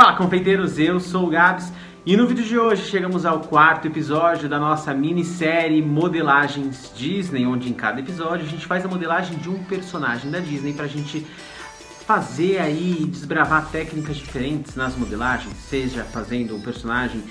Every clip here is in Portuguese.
Fala, confeiteiros, eu sou o Gabs e no vídeo de hoje chegamos ao quarto episódio da nossa minissérie Modelagens Disney, onde em cada episódio a gente faz a modelagem de um personagem da Disney pra gente fazer aí, desbravar técnicas diferentes nas modelagens, seja fazendo um personagem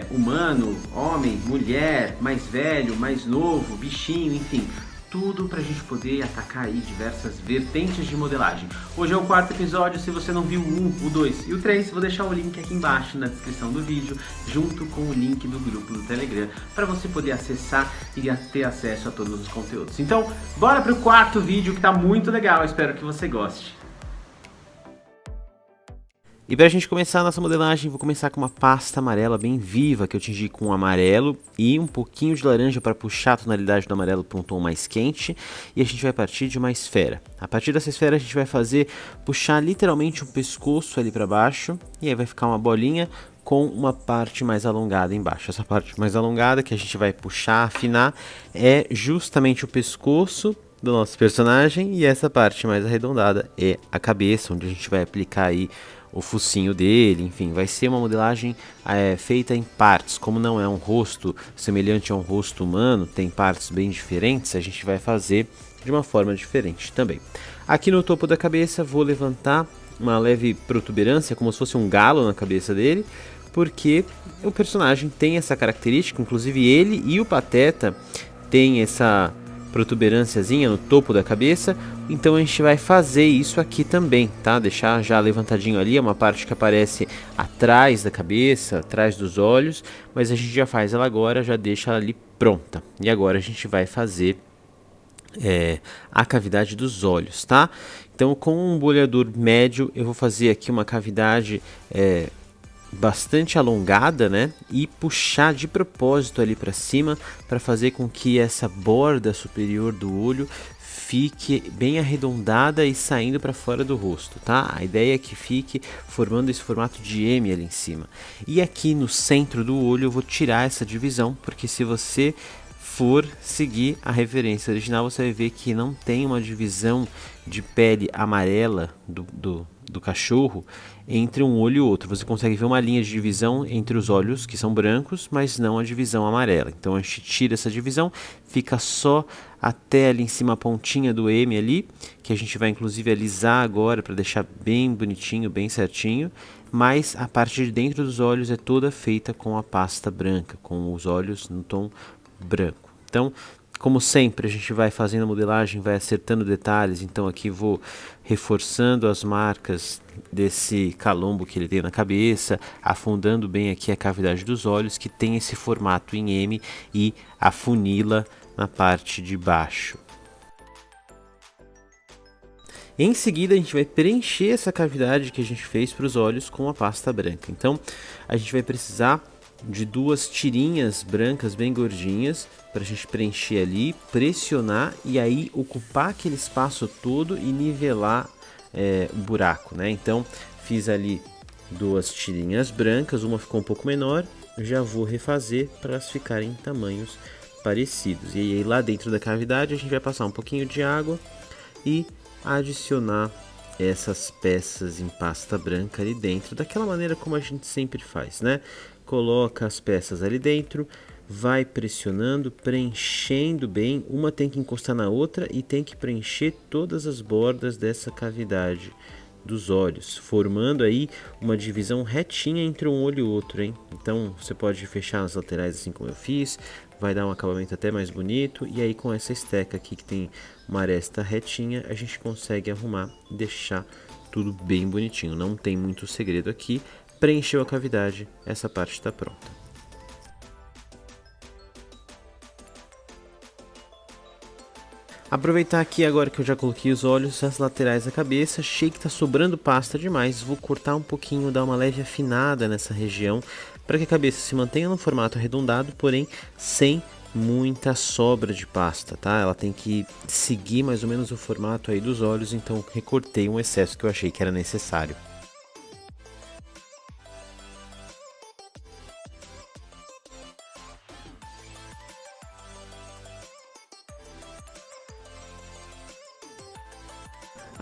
humano, homem, mulher, mais velho, mais novo, bichinho, enfim, tudo pra gente poder atacar aí diversas vertentes de modelagem. Hoje é o quarto episódio, se você não viu o 1, o 2 e o 3, vou deixar o link aqui embaixo na descrição do vídeo, junto com o link do grupo do Telegram, para você poder acessar e ter acesso a todos os conteúdos. Então, bora pro quarto vídeo que tá muito legal, espero que você goste. E para a gente começar a nossa modelagem, vou começar com uma pasta amarela bem viva, que eu tingi com amarelo e um pouquinho de laranja para puxar a tonalidade do amarelo para um tom mais quente. E a gente vai partir de uma esfera. A partir dessa esfera a gente vai puxar literalmente um pescoço ali para baixo, e aí vai ficar uma bolinha com uma parte mais alongada embaixo. Essa parte mais alongada que a gente vai puxar, afinar, é justamente o pescoço do nosso personagem, e essa parte mais arredondada é a cabeça, onde a gente vai aplicar aí o focinho dele. Enfim, vai ser uma modelagem feita em partes. Como não é um rosto semelhante a um rosto humano, tem partes bem diferentes, a gente vai fazer de uma forma diferente também. Aqui no topo da cabeça vou levantar uma leve protuberância, como se fosse um galo na cabeça dele, porque o personagem tem essa característica, inclusive ele e o Pateta tem essa protuberânciazinha no topo da cabeça, então a gente vai fazer isso aqui também, tá? Deixar já levantadinho ali, é uma parte que aparece atrás da cabeça, atrás dos olhos, mas a gente já faz ela agora, já deixa ela ali pronta. E agora a gente vai fazer a cavidade dos olhos, tá? Então com um boleador médio eu vou fazer aqui uma cavidade bastante alongada, né, e puxar de propósito ali para cima para fazer com que essa borda superior do olho fique bem arredondada e saindo para fora do rosto, tá? A ideia é que fique formando esse formato de M ali em cima. E aqui no centro do olho eu vou tirar essa divisão, porque se você for seguir a referência original, você vai ver que não tem uma divisão de pele amarela do cachorro entre um olho e outro. Você consegue ver uma linha de divisão entre os olhos, que são brancos, mas não a divisão amarela. Então a gente tira essa divisão, fica só até ali em cima a pontinha do M ali, que a gente vai inclusive alisar agora para deixar bem bonitinho, bem certinho. Mas a parte de dentro dos olhos é toda feita com a pasta branca, com os olhos no tom branco. Então, como sempre, a gente vai fazendo a modelagem, vai acertando detalhes. Então aqui vou reforçando as marcas desse calombo que ele tem na cabeça, afundando bem aqui a cavidade dos olhos, que tem esse formato em M, e afunila na parte de baixo. Em seguida a gente vai preencher essa cavidade que a gente fez para os olhos com a pasta branca. Então a gente vai precisar de duas tirinhas brancas bem gordinhas para a gente preencher ali, pressionar e aí ocupar aquele espaço todo e nivelar o buraco, né? Então fiz ali duas tirinhas brancas, uma ficou um pouco menor, já vou refazer para elas ficarem em tamanhos parecidos. E aí lá dentro da cavidade a gente vai passar um pouquinho de água e adicionar essas peças em pasta branca ali dentro, daquela maneira como a gente sempre faz, né? Coloca as peças ali dentro, vai pressionando, preenchendo bem, uma tem que encostar na outra e tem que preencher todas as bordas dessa cavidade dos olhos, formando aí uma divisão retinha entre um olho e outro, hein? Então você pode fechar as laterais assim como eu fiz, vai dar um acabamento até mais bonito, e aí com essa esteca aqui que tem uma aresta retinha, a gente consegue arrumar e deixar tudo bem bonitinho, não tem muito segredo aqui. Preencheu a cavidade, essa parte está pronta. Aproveitar aqui agora que eu já coloquei os olhos, as laterais da cabeça, achei que está sobrando pasta demais, vou cortar um pouquinho, dar uma leve afinada nessa região, para que a cabeça se mantenha no formato arredondado, porém sem muita sobra de pasta, tá? Ela tem que seguir mais ou menos o formato aí dos olhos, então recortei um excesso que eu achei que era necessário.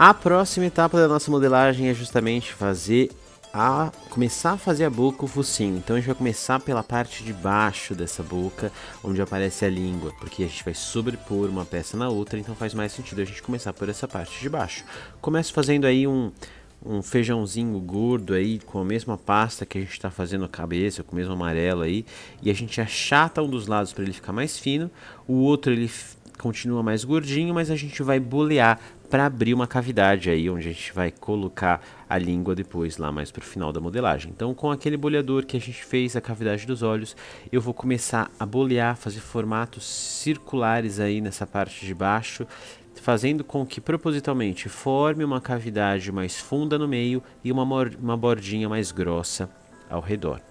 A próxima etapa da nossa modelagem é justamente fazer a começar a fazer a boca, o focinho. Então a gente vai começar pela parte de baixo dessa boca, onde aparece a língua, porque a gente vai sobrepor uma peça na outra, então faz mais sentido a gente começar por essa parte de baixo. Começo fazendo aí um feijãozinho gordo aí, com a mesma pasta que a gente está fazendo a cabeça, com o mesmo amarelo aí, e a gente achata um dos lados para ele ficar mais fino, o outro ele continua mais gordinho, mas a gente vai bolear para abrir uma cavidade aí, onde a gente vai colocar a língua depois, lá mais pro final da modelagem. Então, com aquele boleador que a gente fez a cavidade dos olhos, eu vou começar a bolear, fazer formatos circulares aí nessa parte de baixo, fazendo com que propositalmente forme uma cavidade mais funda no meio e uma bordinha mais grossa ao redor.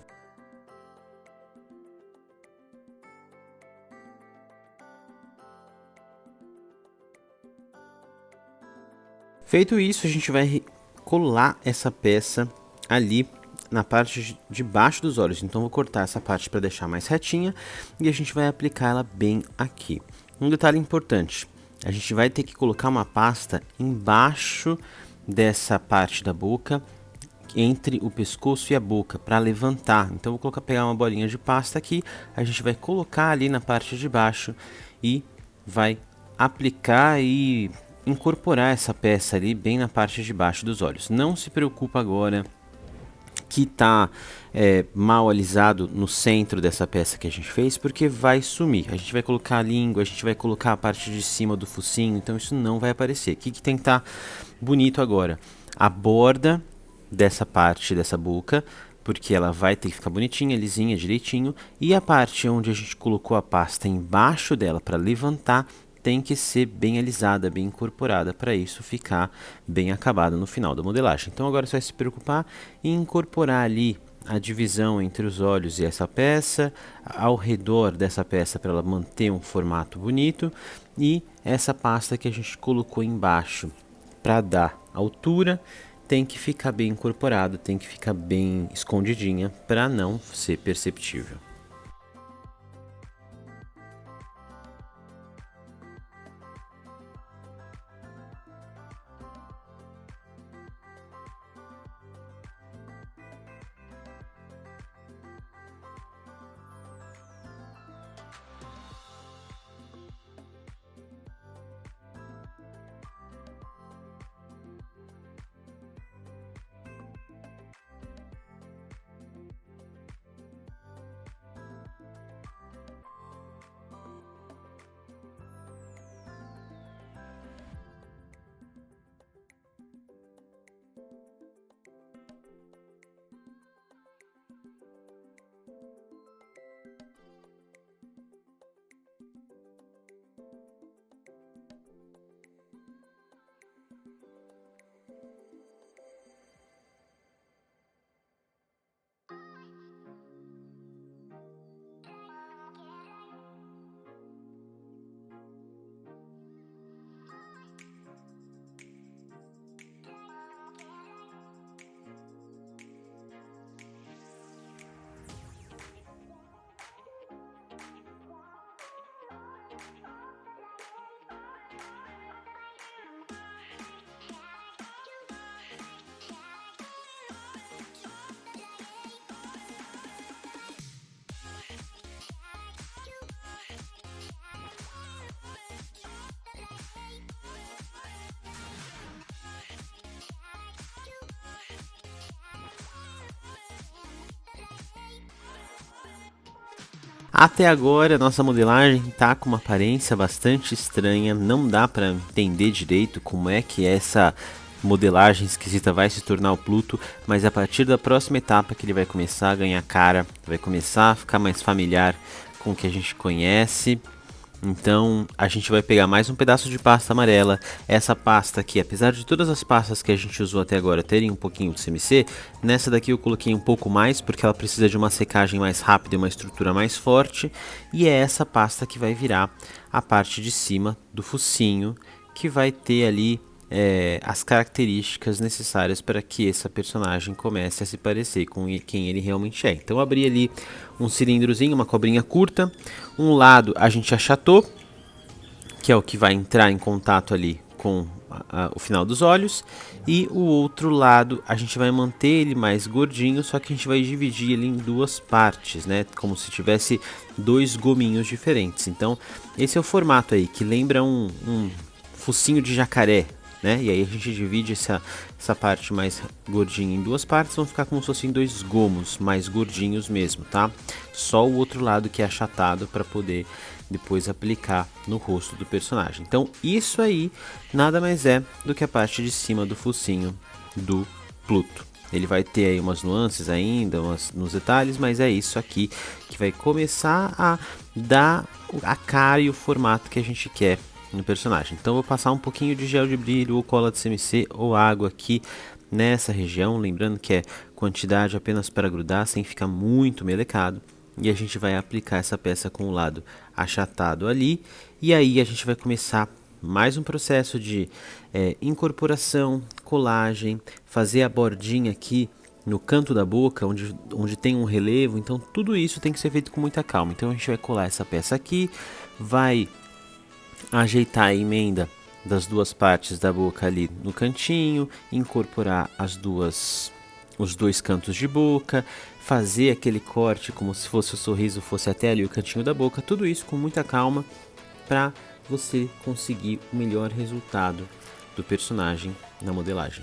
Feito isso, a gente vai colar essa peça ali na parte de baixo dos olhos. Então vou cortar essa parte para deixar mais retinha e a gente vai aplicar ela bem aqui. Um detalhe importante, a gente vai ter que colocar uma pasta embaixo dessa parte da boca, entre o pescoço e a boca, para levantar. Então vou pegar uma bolinha de pasta aqui, a gente vai colocar ali na parte de baixo e vai aplicar e incorporar essa peça ali bem na parte de baixo dos olhos. Não se preocupa agora que está mal alisado no centro dessa peça que a gente fez, porque vai sumir. A gente vai colocar a língua, a gente vai colocar a parte de cima do focinho, então isso não vai aparecer. O que tem que estar bonito agora? A borda dessa parte dessa boca, porque ela vai ter que ficar bonitinha, lisinha, direitinho, e a parte onde a gente colocou a pasta embaixo dela para levantar, tem que ser bem alisada, bem incorporada, para isso ficar bem acabado no final da modelagem. Então agora você vai se preocupar em incorporar ali a divisão entre os olhos e essa peça, ao redor dessa peça para ela manter um formato bonito, e essa pasta que a gente colocou embaixo para dar altura tem que ficar bem incorporada, tem que ficar bem escondidinha para não ser perceptível. Até agora a nossa modelagem está com uma aparência bastante estranha, não dá para entender direito como é que essa modelagem esquisita vai se tornar o Pluto, mas a partir da próxima etapa que ele vai começar a ganhar cara, vai começar a ficar mais familiar com o que a gente conhece. Então a gente vai pegar mais um pedaço de pasta amarela. Essa pasta aqui, apesar de todas as pastas que a gente usou até agora terem um pouquinho de CMC, nessa daqui eu coloquei um pouco mais porque ela precisa de uma secagem mais rápida e uma estrutura mais forte. E é essa pasta que vai virar a parte de cima do focinho, que vai ter ali as características necessárias para que essa personagem comece a se parecer com quem ele realmente é. Então eu abri ali um cilindrozinho, uma cobrinha curta, um lado a gente achatou, que é o que vai entrar em contato ali com o final dos olhos, e o outro lado a gente vai manter ele mais gordinho, só que a gente vai dividir ele em duas partes, né? Como se tivesse dois gominhos diferentes. Então esse é o formato aí, que lembra um focinho de jacaré, né? E aí a gente divide essa parte mais gordinha em duas partes, vão ficar como se fossem dois gomos mais gordinhos mesmo, tá? Só o outro lado que é achatado para poder depois aplicar no rosto do personagem. Então isso aí nada mais é do que a parte de cima do focinho do Pluto. Ele vai ter aí umas nuances ainda, nos detalhes, mas é isso aqui que vai começar a dar a cara e o formato que a gente quer no personagem. Então eu vou passar um pouquinho de gel de brilho ou cola de CMC ou água aqui nessa região, lembrando que é quantidade apenas para grudar, sem ficar muito melecado. E a gente vai aplicar essa peça com o lado achatado ali, e aí a gente vai começar mais um processo de incorporação, colagem, fazer a bordinha aqui no canto da boca, onde tem um relevo. Então tudo isso tem que ser feito com muita calma. Então a gente vai colar essa peça aqui, vai ajeitar a emenda das duas partes da boca ali no cantinho, incorporar os dois cantos de boca, fazer aquele corte como se fosse o sorriso fosse até ali o cantinho da boca, tudo isso com muita calma para você conseguir o melhor resultado do personagem na modelagem.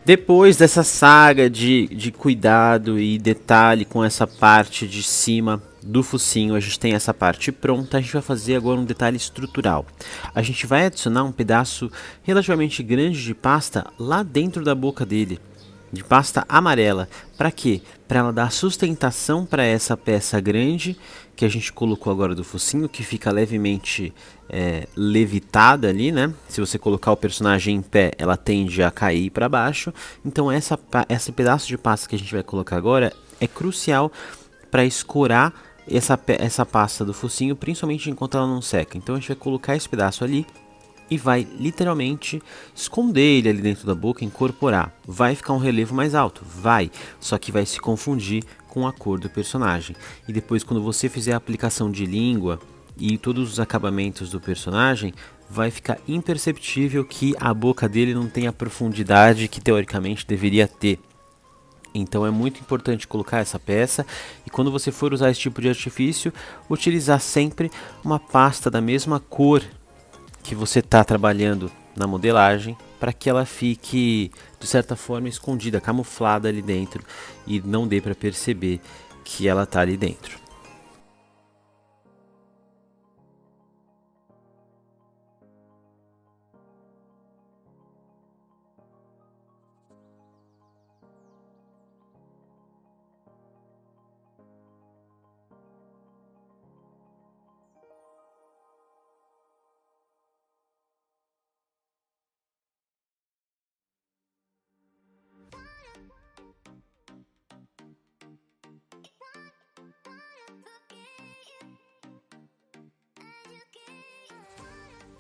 Depois dessa saga de cuidado e detalhe com essa parte de cima do focinho, a gente tem essa parte pronta. A gente vai fazer agora um detalhe estrutural. A gente vai adicionar um pedaço relativamente grande de pasta lá dentro da boca dele, de pasta amarela. Para quê? Para ela dar sustentação para essa peça grande que a gente colocou agora do focinho, que fica levemente levitada ali, né? Se você colocar o personagem em pé, ela tende a cair para baixo. Então esse pedaço de pasta que a gente vai colocar agora é crucial para escorar essa pasta do focinho, principalmente enquanto ela não seca. Então a gente vai colocar esse pedaço ali e vai literalmente esconder ele ali dentro da boca, incorporar. Vai ficar um relevo mais alto? Vai, só que vai se confundir com a cor do personagem. E depois, quando você fizer a aplicação de língua e todos os acabamentos do personagem, vai ficar imperceptível que a boca dele não tem a profundidade que teoricamente deveria ter. Então é muito importante colocar essa peça, e quando você for usar esse tipo de artifício, utilizar sempre uma pasta da mesma cor que você está trabalhando na modelagem, para que ela fique de certa forma escondida, camuflada ali dentro, e não dê para perceber que ela está ali dentro.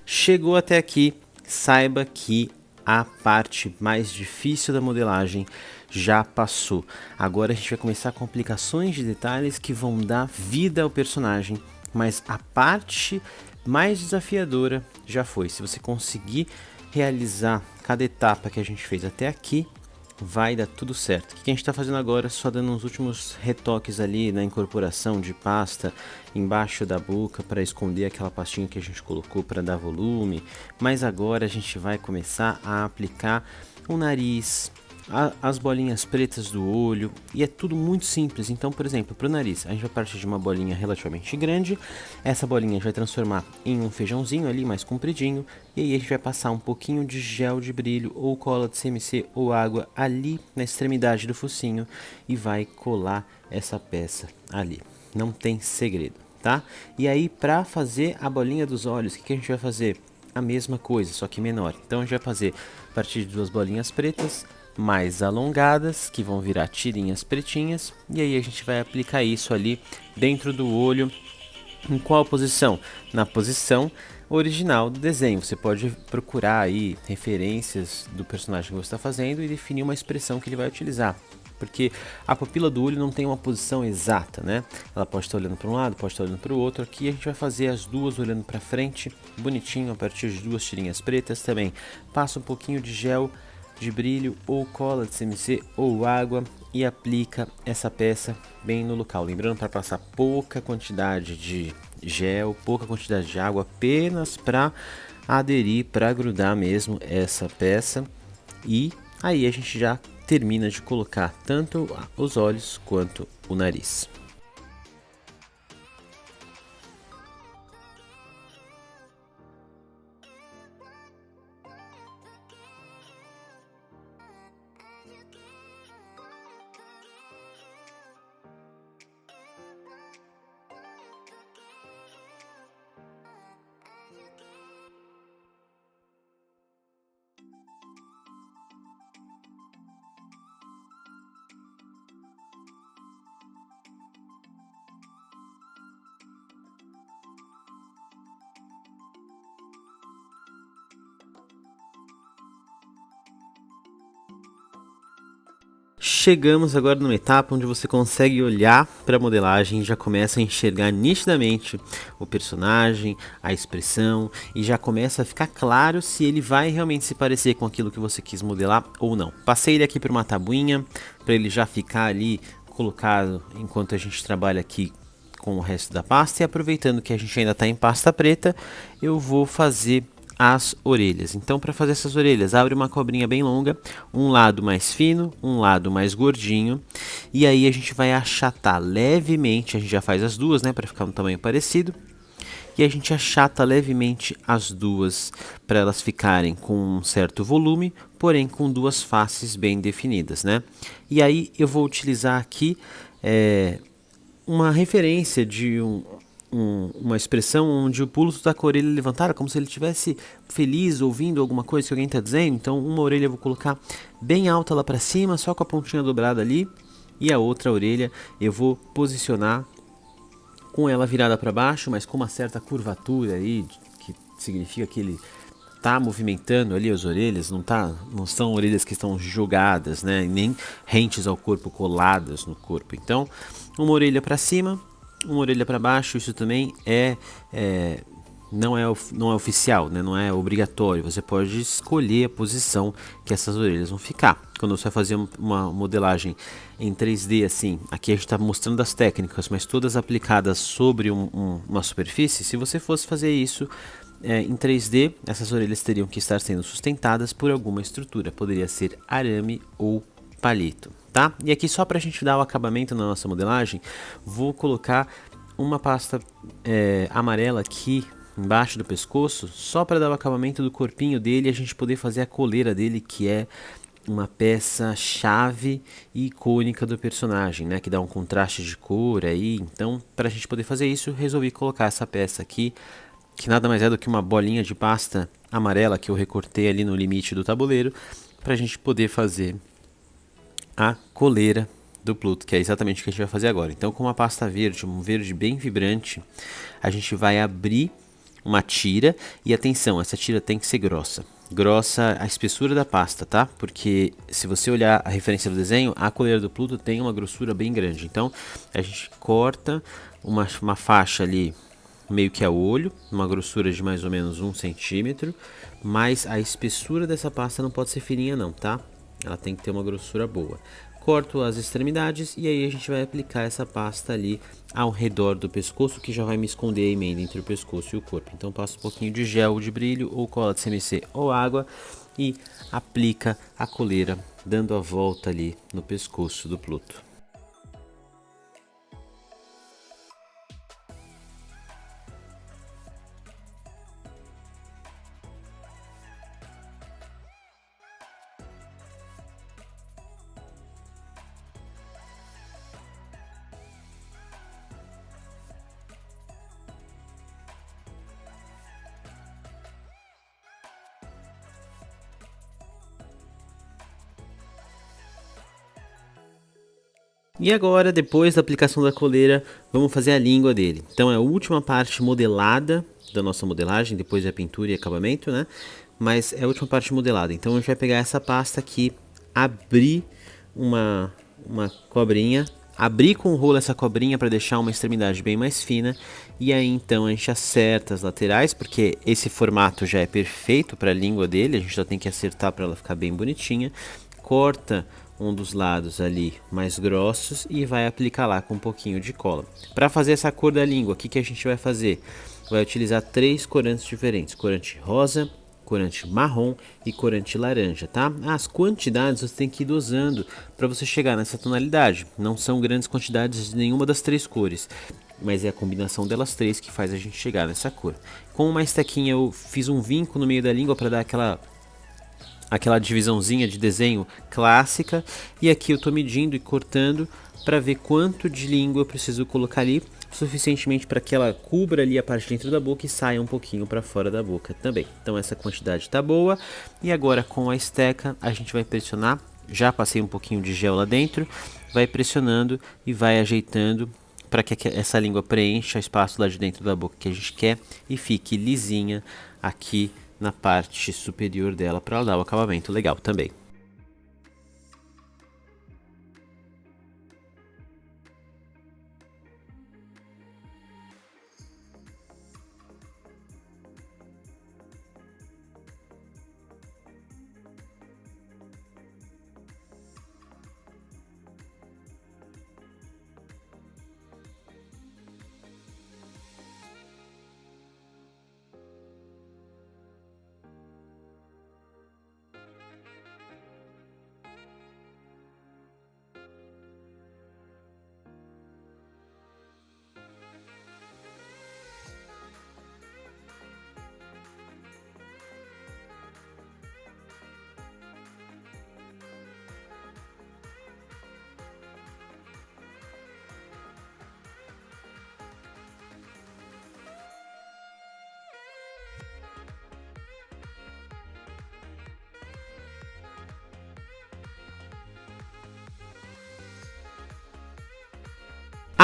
Chegou até aqui, saiba que a parte mais difícil da modelagem já passou. Agora a gente vai começar com aplicações de detalhes que vão dar vida ao personagem, mas a parte mais desafiadora já foi. Se você conseguir realizar cada etapa que a gente fez até aqui, vai dar tudo certo. O que a gente está fazendo agora? Só dando uns últimos retoques ali na incorporação de pasta embaixo da boca para esconder aquela pastinha que a gente colocou para dar volume. Mas agora a gente vai começar a aplicar o nariz, as bolinhas pretas do olho, e é tudo muito simples. Então, por exemplo, para o nariz, a gente vai partir de uma bolinha relativamente grande. Essa bolinha a gente vai transformar em um feijãozinho ali mais compridinho, e aí a gente vai passar um pouquinho de gel de brilho ou cola de CMC ou água ali na extremidade do focinho e vai colar essa peça ali. Não tem segredo, tá? E aí, para fazer a bolinha dos olhos, o que a gente vai fazer? A mesma coisa, só que menor. Então a gente vai fazer a partir de duas bolinhas pretas mais alongadas, que vão virar tirinhas pretinhas, e aí a gente vai aplicar isso ali dentro do olho. Em qual posição? Na posição original do desenho. Você pode procurar aí referências do personagem que você está fazendo e definir uma expressão que ele vai utilizar, porque a pupila do olho não tem uma posição exata, né? Ela pode estar olhando para um lado, pode estar olhando para o outro. Aqui a gente vai fazer as duas olhando para frente, bonitinho, a partir de duas tirinhas pretas. Também passa um pouquinho de gel de brilho ou cola de CMC ou água e aplica essa peça bem no local. Lembrando, para passar pouca quantidade de gel, pouca quantidade de água, apenas para aderir, para grudar mesmo essa peça. E aí a gente já termina de colocar tanto os olhos quanto o nariz. Chegamos agora numa etapa onde você consegue olhar para a modelagem e já começa a enxergar nitidamente o personagem, a expressão, e já começa a ficar claro se ele vai realmente se parecer com aquilo que você quis modelar ou não. Passei ele aqui por uma tabuinha para ele já ficar ali colocado enquanto a gente trabalha aqui com o resto da pasta, e aproveitando que a gente ainda está em pasta preta, eu vou fazer as orelhas. Então, para fazer essas orelhas, abre uma cobrinha bem longa, um lado mais fino, um lado mais gordinho, e aí a gente vai achatar levemente, a gente já faz as duas, né, para ficar um tamanho parecido. E a gente achata levemente as duas para elas ficarem com um certo volume, porém com duas faces bem definidas, né? E aí eu vou utilizar aqui uma referência de uma expressão onde o pulo está com a orelha levantada, como se ele estivesse feliz ouvindo alguma coisa que alguém está dizendo. Então uma orelha eu vou colocar bem alta lá para cima, só com a pontinha dobrada ali, e a outra orelha eu vou posicionar com ela virada para baixo, mas com uma certa curvatura aí, que significa que ele tá movimentando ali as orelhas, não são orelhas que estão jogadas, né, nem rentes ao corpo, coladas no corpo. Então, uma orelha para cima, uma orelha para baixo, isso também não é oficial, né? Não é obrigatório. Você pode escolher a posição que essas orelhas vão ficar. Quando você vai fazer uma modelagem em 3D, assim, aqui a gente está mostrando as técnicas, mas todas aplicadas sobre uma superfície. Se você fosse fazer isso em 3D, essas orelhas teriam que estar sendo sustentadas por alguma estrutura. Poderia ser arame ou palito, tá? E aqui só para a gente dar o acabamento na nossa modelagem, vou colocar uma pasta amarela aqui embaixo do pescoço, só para dar o acabamento do corpinho dele e a gente poder fazer a coleira dele, que é uma peça chave e icônica do personagem, né, que dá um contraste de cor aí. Então, para a gente poder fazer isso, resolvi colocar essa peça aqui, que nada mais é do que uma bolinha de pasta amarela que eu recortei ali no limite do tabuleiro, para a gente poder fazer a coleira do Pluto, que é exatamente o que a gente vai fazer agora. Então, com uma pasta verde, um verde bem vibrante, a gente vai abrir uma tira, e atenção, essa tira tem que ser grossa. Grossa a espessura da pasta, tá? Porque se você olhar a referência do desenho, a coleira do Pluto tem uma grossura bem grande. Então, a gente corta uma faixa ali meio que a olho, uma grossura de mais ou menos 1 centímetro, mas a espessura dessa pasta não pode ser fininha não, tá? Ela tem que ter uma grossura boa. Corto as extremidades e aí a gente vai aplicar essa pasta ali ao redor do pescoço, que já vai me esconder a emenda entre o pescoço e o corpo. Então passo um pouquinho de gel de brilho ou cola de CMC ou água e aplica a coleira, dando a volta ali no pescoço do Pluto. E agora, depois da aplicação da coleira, vamos fazer a língua dele. Então é a última parte modelada da nossa modelagem, depois da pintura e acabamento, né? Mas é a última parte modelada. Então a gente vai pegar essa pasta aqui, abrir uma cobrinha, abrir com o rolo essa cobrinha para deixar uma extremidade bem mais fina. E aí então a gente acerta as laterais, porque esse formato já é perfeito para a língua dele, a gente só tem que acertar para ela ficar bem bonitinha. Corta um dos lados ali mais grossos e vai aplicar lá com um pouquinho de cola. Para fazer essa cor da língua, o que a gente vai fazer? Vai utilizar 3 corantes diferentes: corante rosa, corante marrom e corante laranja, tá? As quantidades você tem que ir dosando para você chegar nessa tonalidade. Não são grandes quantidades de nenhuma das 3 cores, mas é a combinação delas 3 que faz a gente chegar nessa cor. Com uma estequinha eu fiz um vinco no meio da língua para dar aquela divisãozinha de desenho clássica, e aqui eu estou medindo e cortando para ver quanto de língua eu preciso colocar ali, suficientemente para que ela cubra ali a parte de dentro da boca e saia um pouquinho para fora da boca também. Então essa quantidade está boa, e agora com a esteca a gente vai pressionar. Já passei um pouquinho de gel lá dentro, vai pressionando e vai ajeitando para que essa língua preencha o espaço lá de dentro da boca que a gente quer e fique lisinha aqui na parte superior dela, para ela dar o acabamento legal também.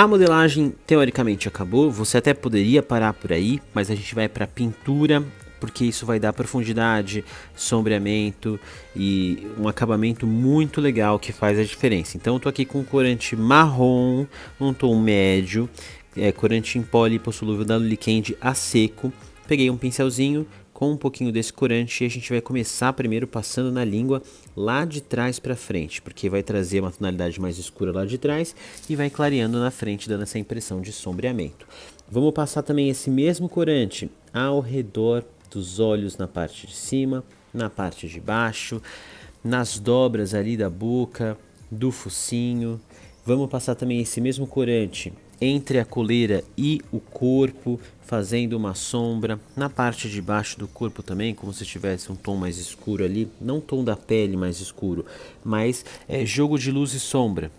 A modelagem teoricamente acabou, você até poderia parar por aí, mas a gente vai para pintura, porque isso vai dar profundidade, sombreamento e um acabamento muito legal que faz a diferença. Então eu tô aqui com corante marrom, um tom médio, corante em pó lipossolúvel da Liquend a seco. Peguei um pincelzinho com um pouquinho desse corante e a gente vai começar primeiro passando na língua lá de trás para frente, porque vai trazer uma tonalidade mais escura lá de trás e vai clareando na frente, dando essa impressão de sombreamento. Vamos passar também esse mesmo corante ao redor dos olhos, na parte de cima, na parte de baixo, nas dobras ali da boca, do focinho. Vamos passar também esse mesmo corante entre a coleira e o corpo, fazendo uma sombra na parte de baixo do corpo também, como se tivesse um tom mais escuro ali, não tom da pele mais escuro, mas jogo de luz e sombra.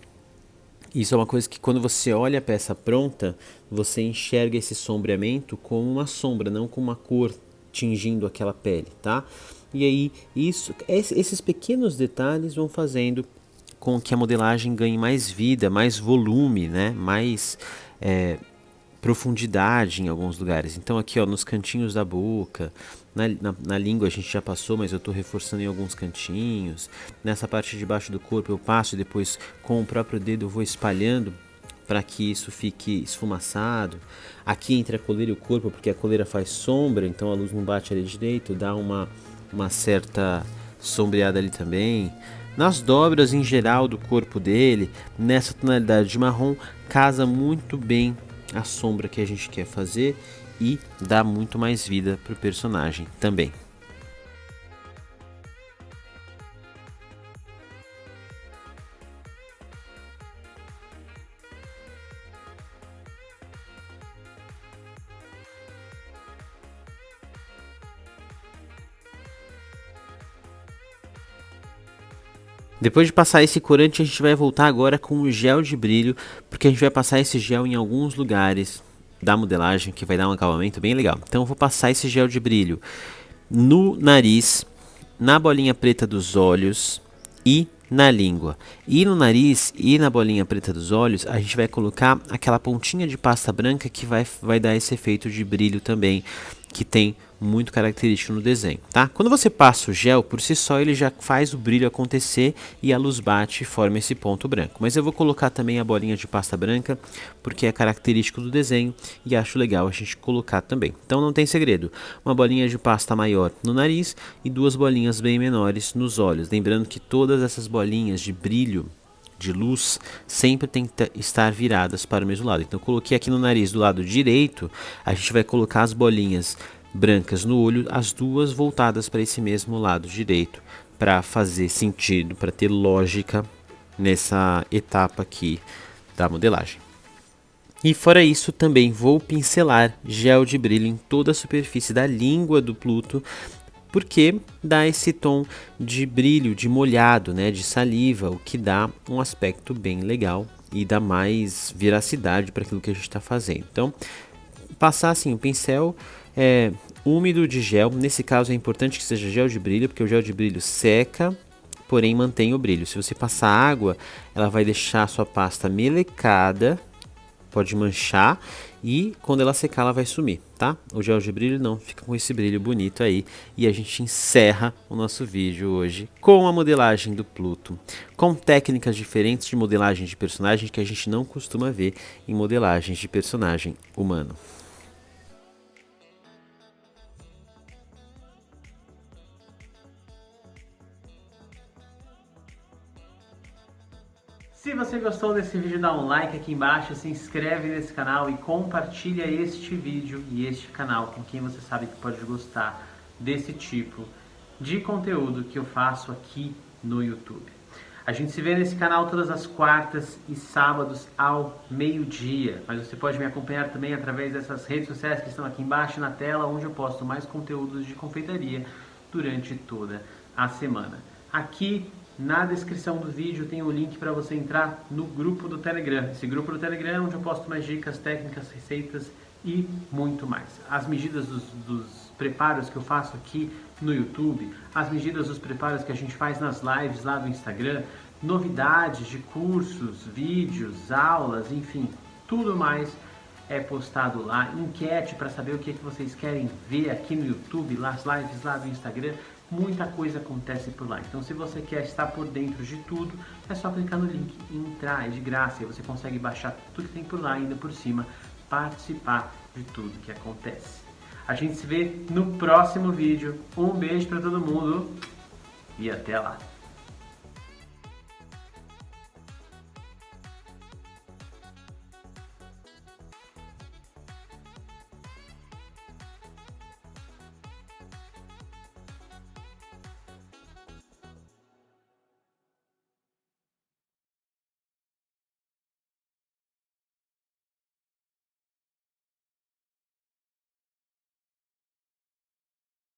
Isso é uma coisa que quando você olha a peça pronta, você enxerga esse sombreamento como uma sombra, não como uma cor tingindo aquela pele, tá? E aí esses pequenos detalhes vão fazendo com que a modelagem ganhe mais vida, mais volume, né? Mais profundidade em alguns lugares. Então aqui ó, nos cantinhos da boca, na língua a gente já passou, mas eu estou reforçando em alguns cantinhos. Nessa parte de baixo do corpo eu passo e depois com o próprio dedo eu vou espalhando para que isso fique esfumaçado. Aqui entre a coleira e o corpo, porque a coleira faz sombra, então a luz não bate ali direito, dá uma certa sombreada ali também. Nas dobras em geral do corpo dele, nessa tonalidade de marrom, casa muito bem a sombra que a gente quer fazer e dá muito mais vida para o personagem também. Depois de passar esse corante, a gente vai voltar agora com o gel de brilho, porque a gente vai passar esse gel em alguns lugares da modelagem, que vai dar um acabamento bem legal. Então eu vou passar esse gel de brilho no nariz, na bolinha preta dos olhos e na língua. E no nariz e na bolinha preta dos olhos, a gente vai colocar aquela pontinha de pasta branca que vai dar esse efeito de brilho também, que tem muito característico no desenho, tá? Quando você passa o gel, por si só ele já faz o brilho acontecer e a luz bate e forma esse ponto branco. Mas eu vou colocar também a bolinha de pasta branca, porque é característico do desenho e acho legal a gente colocar também. Então não tem segredo, uma bolinha de pasta maior no nariz e duas bolinhas bem menores nos olhos. Lembrando que todas essas bolinhas de brilho, de luz, sempre tem que estar viradas para o mesmo lado. Então eu coloquei aqui no nariz do lado direito, a gente vai colocar as bolinhas brancas no olho, as duas voltadas para esse mesmo lado direito, para fazer sentido, para ter lógica nessa etapa aqui da modelagem. E fora isso, também vou pincelar gel de brilho em toda a superfície da língua do Pluto, porque dá esse tom de brilho, de molhado, né, de saliva, o que dá um aspecto bem legal e dá mais veracidade para aquilo que a gente está fazendo. Então, passar assim o pincel úmido de gel, nesse caso é importante que seja gel de brilho, porque o gel de brilho seca, porém mantém o brilho. Se você passar água, ela vai deixar a sua pasta melecada, pode manchar e quando ela secar ela vai sumir, tá? O gel de brilho não fica com esse brilho bonito aí e a gente encerra o nosso vídeo hoje com a modelagem do Pluto, com técnicas diferentes de modelagem de personagem que a gente não costuma ver em modelagens de personagem humano. Se você gostou desse vídeo, dá um like aqui embaixo, se inscreve nesse canal e compartilha este vídeo e este canal com quem você sabe que pode gostar desse tipo de conteúdo que eu faço aqui no YouTube. A gente se vê nesse canal todas as quartas e sábados ao meio-dia, mas você pode me acompanhar também através dessas redes sociais que estão aqui embaixo na tela, onde eu posto mais conteúdos de confeitaria durante toda a semana. Aqui na descrição do vídeo tem o link para você entrar no grupo do Telegram. Esse grupo do Telegram é onde eu posto mais dicas, técnicas, receitas e muito mais. As medidas dos preparos que eu faço aqui no YouTube, as medidas dos preparos que a gente faz nas lives lá do Instagram, novidades de cursos, vídeos, aulas, enfim, tudo mais é postado lá, enquete para saber o que vocês querem ver aqui no YouTube, lá as lives lá do Instagram, muita coisa acontece por lá. Então se você quer estar por dentro de tudo, é só clicar no link e entrar, é de graça, e você consegue baixar tudo que tem por lá, ainda por cima, participar de tudo que acontece. A gente se vê no próximo vídeo, um beijo para todo mundo e até lá!